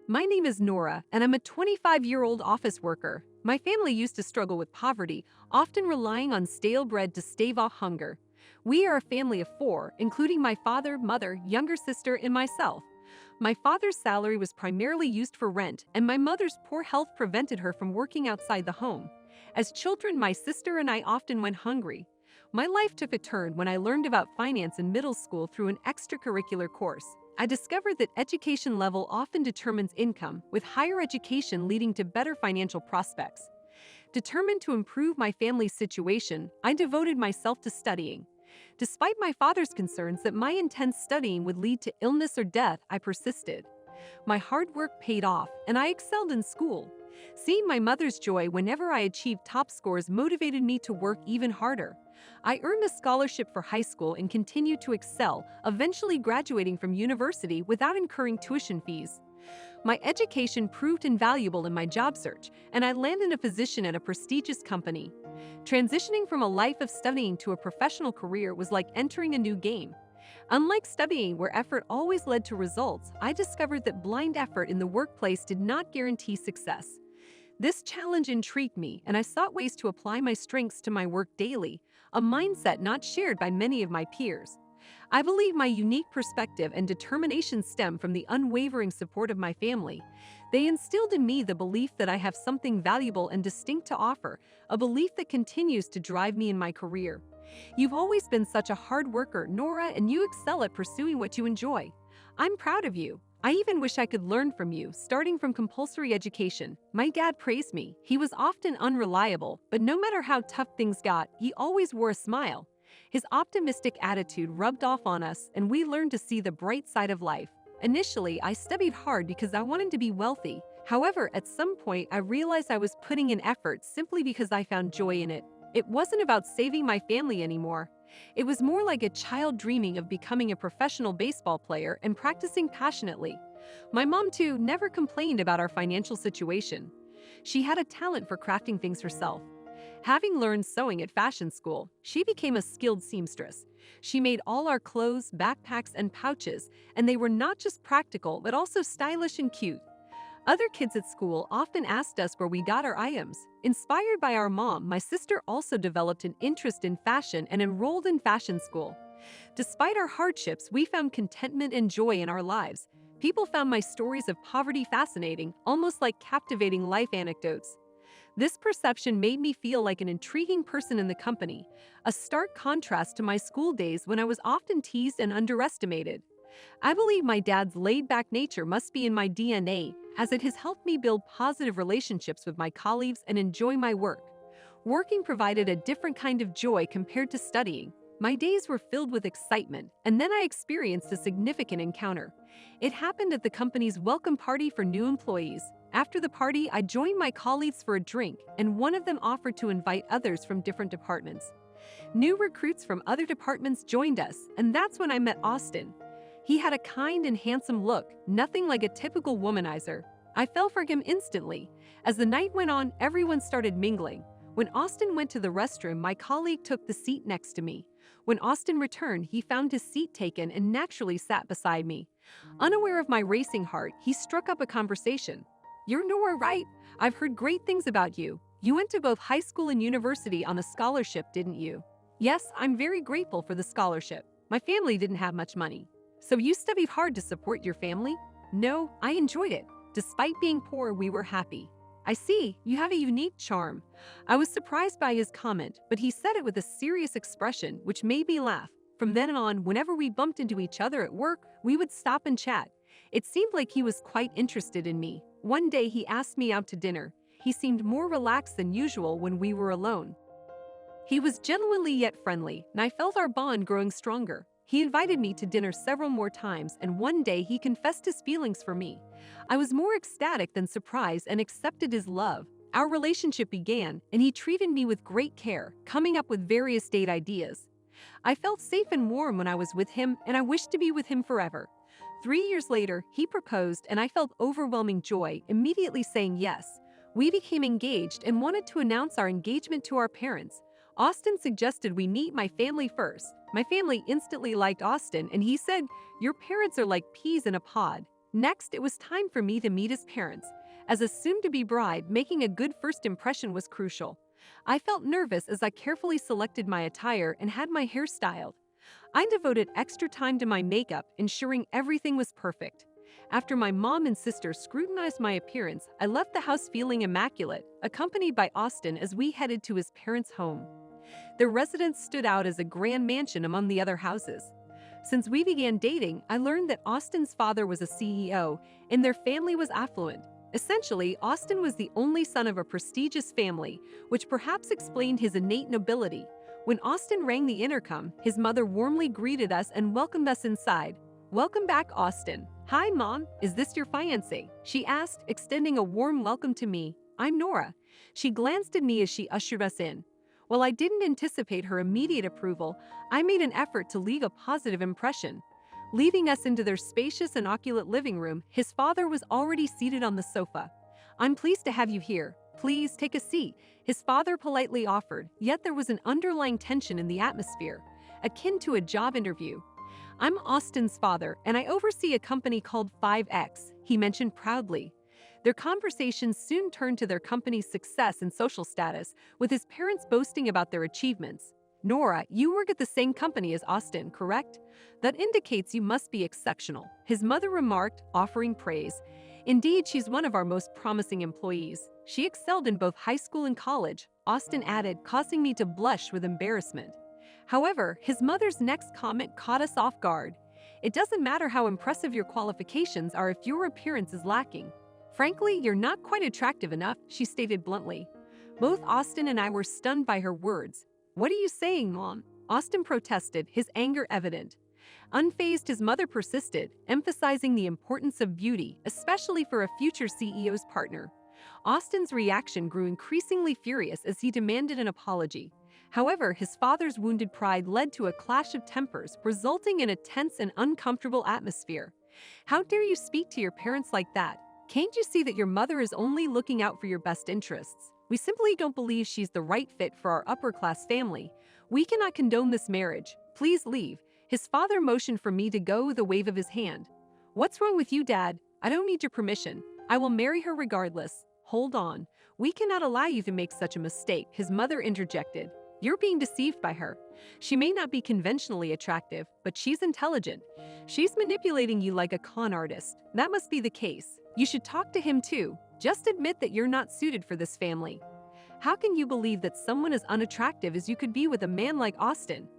My name is Nora, and I'm a 25-year-old office worker. My family used to struggle with poverty, often relying on stale bread to stave off hunger. We are a family of four, including my father, mother, younger sister, and myself. My father's salary was primarily used for rent, and my mother's poor health prevented her from working outside the home. As children, my sister and I often went hungry. My life took a turn when I learned about finance in middle school through an extracurricular course. I discovered that education level often determines income, with higher education leading to better financial prospects. Determined to improve my family's situation, I devoted myself to studying. Despite my father's concerns that my intense studying would lead to illness or death, I persisted. My hard work paid off, and I excelled in school. Seeing my mother's joy whenever I achieved top scores motivated me to work even harder. I earned a scholarship for high school and continued to excel, eventually graduating from university without incurring tuition fees. My education proved invaluable in my job search, and I landed a position at a prestigious company. Transitioning from a life of studying to a professional career was like entering a new game. Unlike studying where effort always led to results, I discovered that blind effort in the workplace did not guarantee success. This challenge intrigued me, and I sought ways to apply my strengths to my work daily, a mindset not shared by many of my peers. I believe my unique perspective and determination stem from the unwavering support of my family. They instilled in me the belief that I have something valuable and distinct to offer, a belief that continues to drive me in my career. You've always been such a hard worker, Nora, and you excel at pursuing what you enjoy. I'm proud of you. I even wish I could learn from you, starting from compulsory education. My dad praised me. He was often unreliable, but no matter how tough things got, he always wore a smile. His optimistic attitude rubbed off on us, and we learned to see the bright side of life. Initially, I studied hard because I wanted to be wealthy. However, at some point, I realized I was putting in effort simply because I found joy in it. It wasn't about saving my family anymore. It was more like a child dreaming of becoming a professional baseball player and practicing passionately. My mom, too, never complained about our financial situation. She had a talent for crafting things herself. Having learned sewing at fashion school, she became a skilled seamstress. She made all our clothes, backpacks, and pouches, and they were not just practical but also stylish and cute. Other kids at school often asked us where we got our items. Inspired by our mom, my sister also developed an interest in fashion and enrolled in fashion school. Despite our hardships, we found contentment and joy in our lives. People found my stories of poverty fascinating, almost like captivating life anecdotes. This perception made me feel like an intriguing person in the company, a stark contrast to my school days when I was often teased and underestimated. I believe my dad's laid-back nature must be in my DNA, as it has helped me build positive relationships with my colleagues and enjoy my work. Working provided a different kind of joy compared to studying. My days were filled with excitement, and then I experienced a significant encounter. It happened at the company's welcome party for new employees. After the party, I joined my colleagues for a drink, and one of them offered to invite others from different departments. New recruits from other departments joined us, and that's when I met Austin. He had a kind and handsome look, nothing like a typical womanizer. I fell for him instantly. As the night went on, everyone started mingling. When Austin went to the restroom, my colleague took the seat next to me. When Austin returned, he found his seat taken and naturally sat beside me. Unaware of my racing heart, he struck up a conversation. "You're Nora, right? I've heard great things about you. You went to both high school and university on a scholarship, didn't you?" "Yes, I'm very grateful for the scholarship. My family didn't have much money." "So you studied hard to support your family?" "No, I enjoyed it. Despite being poor, we were happy." "I see, you have a unique charm." I was surprised by his comment, but he said it with a serious expression, which made me laugh. From then on, whenever we bumped into each other at work, we would stop and chat. It seemed like he was quite interested in me. One day he asked me out to dinner. He seemed more relaxed than usual when we were alone. He was genuinely yet friendly, and I felt our bond growing stronger. He invited me to dinner several more times, and one day he confessed his feelings for me. I was more ecstatic than surprised and accepted his love. Our relationship began, and he treated me with great care, coming up with various date ideas. I felt safe and warm when I was with him, and I wished to be with him forever. 3 years later, he proposed, and I felt overwhelming joy, immediately saying yes. We became engaged and wanted to announce our engagement to our parents. Austin suggested we meet my family first. My family instantly liked Austin, and he said, "Your parents are like peas in a pod." Next, it was time for me to meet his parents. As a soon-to-be bride, making a good first impression was crucial. I felt nervous as I carefully selected my attire and had my hair styled. I devoted extra time to my makeup, ensuring everything was perfect. After my mom and sister scrutinized my appearance, I left the house feeling immaculate, accompanied by Austin as we headed to his parents' home. Their residence stood out as a grand mansion among the other houses. Since we began dating, I learned that Austin's father was a CEO and their family was affluent. Essentially, Austin was the only son of a prestigious family, which perhaps explained his innate nobility. When Austin rang the intercom, his mother warmly greeted us and welcomed us inside. "Welcome back, Austin." "Hi, Mom. Is this your fiancé?" she asked, extending a warm welcome to me. "I'm Nora." She glanced at me as she ushered us in. While I didn't anticipate her immediate approval, I made an effort to leave a positive impression. Leading us into their spacious and opulent living room, his father was already seated on the sofa. "I'm pleased to have you here. Please take a seat," his father politely offered, yet there was an underlying tension in the atmosphere, akin to a job interview. "I'm Austin's father, and I oversee a company called 5X, he mentioned proudly. Their conversation soon turned to their company's success and social status, with his parents boasting about their achievements. "Nora, you work at the same company as Austin, correct? That indicates you must be exceptional," his mother remarked, offering praise. "Indeed, she's one of our most promising employees. She excelled in both high school and college," Austin added, causing me to blush with embarrassment. However, his mother's next comment caught us off guard. "It doesn't matter how impressive your qualifications are if your appearance is lacking. Frankly, you're not quite attractive enough," she stated bluntly. Both Austin and I were stunned by her words. "What are you saying, Mom?" Austin protested, his anger evident. Unfazed, his mother persisted, emphasizing the importance of beauty, especially for a future CEO's partner. Austin's reaction grew increasingly furious as he demanded an apology. However, his father's wounded pride led to a clash of tempers, resulting in a tense and uncomfortable atmosphere. "How dare you speak to your parents like that? Can't you see that your mother is only looking out for your best interests? We simply don't believe she's the right fit for our upper-class family. We cannot condone this marriage. Please leave." His father motioned for me to go with a wave of his hand. "What's wrong with you, Dad? I don't need your permission. I will marry her regardless." "Hold on. We cannot allow you to make such a mistake," his mother interjected. "You're being deceived by her. She may not be conventionally attractive, but she's intelligent. She's manipulating you like a con artist. That must be the case. You should talk to him too. Just admit that you're not suited for this family. How can you believe that someone as unattractive as you could be with a man like Austin?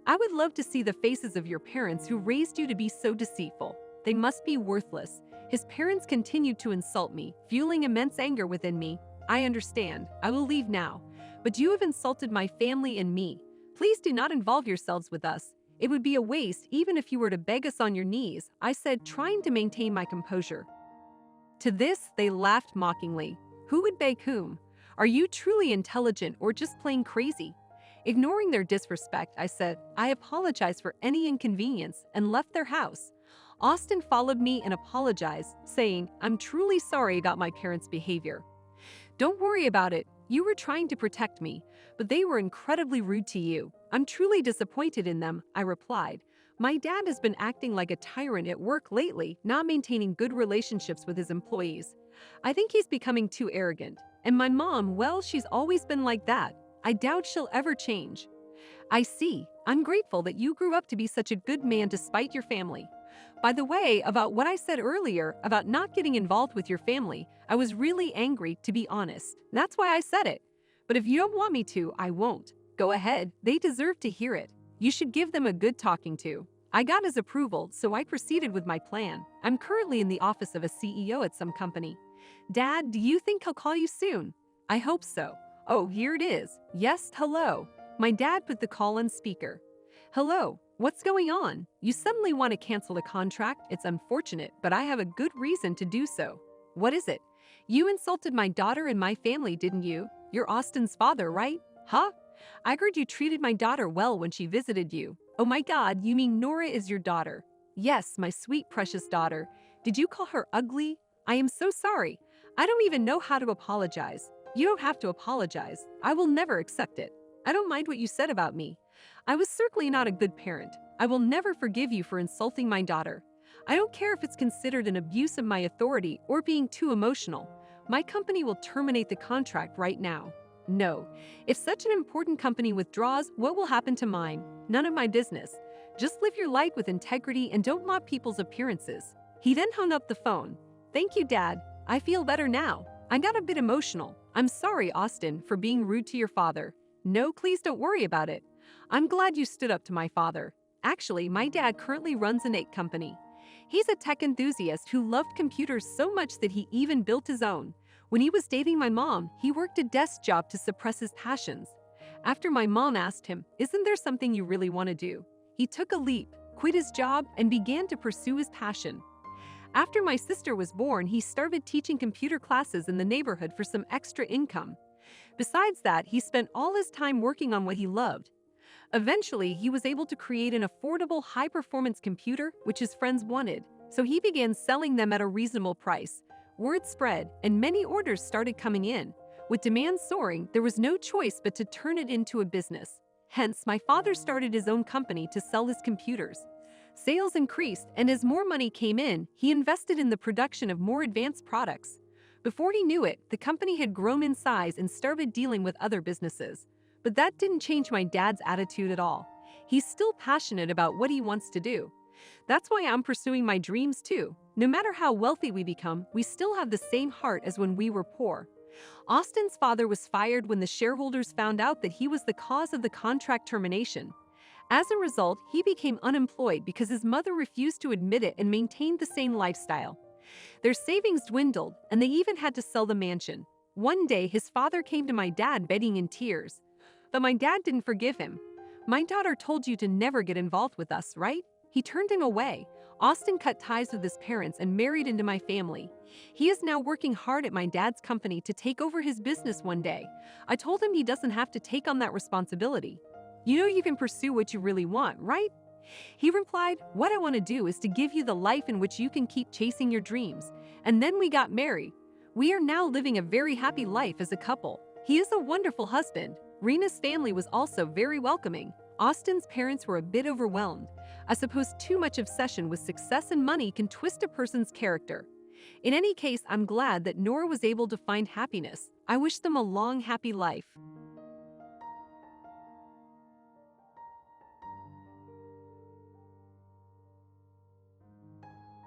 I would love to see the faces of your parents who raised you to be so deceitful. They must be worthless." His parents continued to insult me, fueling immense anger within me. "I understand. I will leave now. But you have insulted my family and me. Please do not involve yourselves with us. It would be a waste even if you were to beg us on your knees," I said, trying to maintain my composure. To this, they laughed mockingly. "Who would beg whom? Are you truly intelligent or just plain crazy?" Ignoring their disrespect, I said, "I apologize for any inconvenience," and left their house. Austin followed me and apologized, saying, "I'm truly sorry about my parents' behavior." "Don't worry about it. You were trying to protect me, but they were incredibly rude to you. I'm truly disappointed in them," I replied. "My dad has been acting like a tyrant at work lately, not maintaining good relationships with his employees. I think he's becoming too arrogant. And my mom, well, she's always been like that. I doubt she'll ever change." "I see. I'm grateful that you grew up to be such a good man despite your family. By the way, about what I said earlier about not getting involved with your family, I was really angry, to be honest. That's why I said it. But if you don't want me to, I won't. Go ahead. They deserve to hear it. You should give them a good talking to." I got his approval, so I proceeded with my plan. I'm currently in the office of a CEO at some company. "Dad, do you think he'll call you soon?" "I hope so. Oh, here it is. Yes, hello." My dad put the call on speaker. "Hello, what's going on? You suddenly want to cancel a contract? It's unfortunate, but I have a good reason to do so." "What is it?" "You insulted my daughter and my family, didn't you? You're Austin's father, right?" "Huh? I heard you treated my daughter well when she visited you." "Oh my God, you mean Nora is your daughter?" "Yes, my sweet, precious daughter. Did you call her ugly? I am so sorry. I don't even know how to apologize." "You don't have to apologize. I will never accept it. I don't mind what you said about me. I was certainly not a good parent. I will never forgive you for insulting my daughter. I don't care if it's considered an abuse of my authority or being too emotional. My company will terminate the contract right now. No. If such an important company withdraws, what will happen to mine? None of my business. Just live your life with integrity and don't mock people's appearances. He then hung up the phone. Thank you, Dad. I feel better now. I got a bit emotional. I'm sorry, Austin, for being rude to your father. No, please don't worry about it. I'm glad you stood up to my father. Actually, my dad currently runs an egg company. He's a tech enthusiast who loved computers so much that he even built his own. When he was dating my mom, he worked a desk job to suppress his passions. After my mom asked him, "Isn't there something you really want to do?" he took a leap, quit his job, and began to pursue his passion. After my sister was born, he started teaching computer classes in the neighborhood for some extra income. Besides that, he spent all his time working on what he loved. Eventually, he was able to create an affordable, high-performance computer, which his friends wanted, so he began selling them at a reasonable price. Word spread, and many orders started coming in. With demand soaring, there was no choice but to turn it into a business. Hence, my father started his own company to sell his computers. Sales increased, and as more money came in, he invested in the production of more advanced products. Before he knew it, the company had grown in size and started dealing with other businesses. But that didn't change my dad's attitude at all. He's still passionate about what he wants to do. That's why I'm pursuing my dreams too. No matter how wealthy we become, we still have the same heart as when we were poor. Austin's father was fired when the shareholders found out that he was the cause of the contract termination. As a result, he became unemployed because his mother refused to admit it and maintained the same lifestyle. Their savings dwindled, and they even had to sell the mansion. One day, his father came to my dad begging in tears. But my dad didn't forgive him. "My daughter told you to never get involved with us, right?" He turned him away. Austin cut ties with his parents and married into my family. He is now working hard at my dad's company to take over his business one day. I told him he doesn't have to take on that responsibility. "You know you can pursue what you really want, right?" He replied, "What I want to do is to give you the life in which you can keep chasing your dreams." And then we got married. We are now living a very happy life as a couple. He is a wonderful husband. Rena's family was also very welcoming. Austin's parents were a bit overwhelmed. I suppose too much obsession with success and money can twist a person's character. In any case, I'm glad that Nora was able to find happiness. I wish them a long, happy life.